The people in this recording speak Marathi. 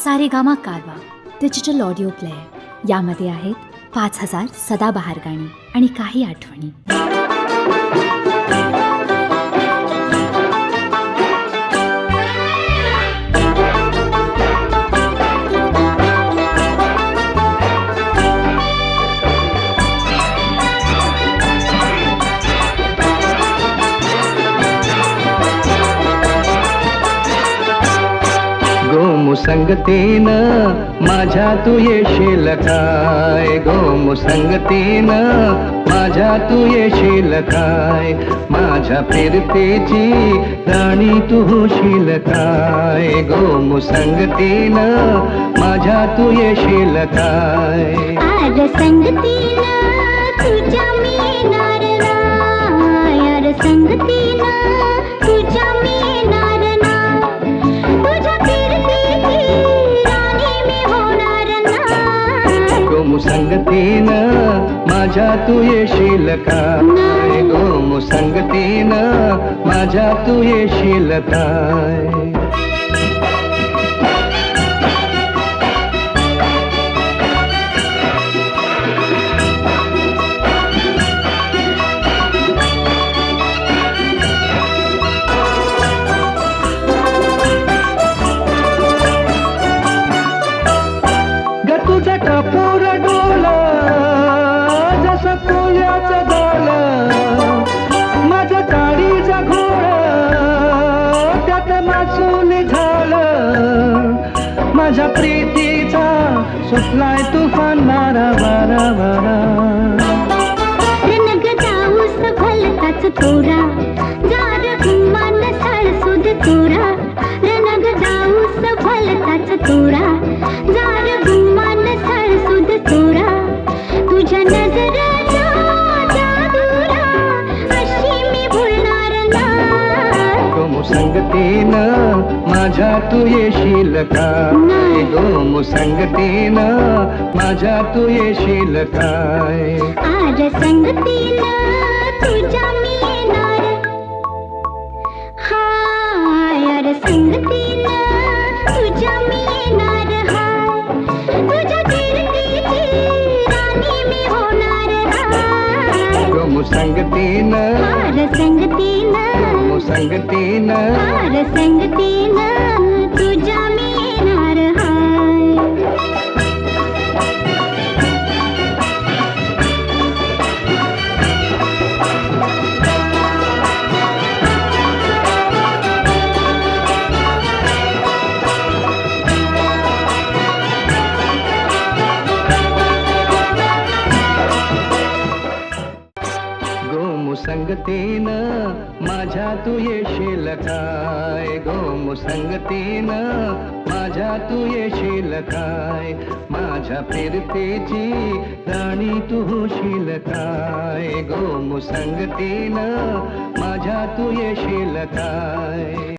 सारेगामा कारवा डिजिटल ऑडिओ प्लेअर यामध्ये आहेत 5000 सदाबहार गाणी आणि काही आठवणी. गोमुसंगतीनं माझ्या तू येशील काय, गोमुसंगतीनं माझ्या तू येशील काय, माझ्या फिरतेची राणी तू होशील काय, गोमुसंगतीनं माझ्या तू येशील काय. आर संगतीनं तुझ्या मी येणार नाय, आर संगतीनं तुझ्या मी येणार नाय, तुझ्या फिरतीची राणी मी होणार नाय. गोमुसंगतीनं माझ्या तू येशील काय, गोमुसंगतीनं माझ्या तू येशील काय. तुझा टापूर डोला जसं कोल्याचं झालं, माझ्या काळीचा घोडा त्यात मासून झालं, माझ्या प्रीतीचा सुटलाय तुफान मारा बारा बारा. रनग जाऊस भलताच तोरा, जार गुमान साळसुद तोरा, रनग जाऊस भलताच तोरा, जार गुमान साळसुद तोरा, तुझ्या नजरेचा जादूला अशी मी भुलणार नाय. गोमुसंगतीनं माझ्या तू येशील काय, गोमुसंगतीनं माझ्या तू येशील काय. आर संगतीनं तुझ्या मी येणार हाय, आर संगतीनं तुझ्या मी येणार हाय, तुझ्या फिरतीची राणी मी होणार हाय. गोमुसंगतीनं आर संगतीनं, गोमुसंगतीनं आर संगतीनं तुझ्या मी येणार हाय. गोमुसंगतीनं माझ्या तू येशील काय, गोमुसंगतीनं माझ्या तू येशील काय, माझ्या फिरतेची राणी तू होशील काय, गोमुसंगतीनं माझ्या तू येशील काय.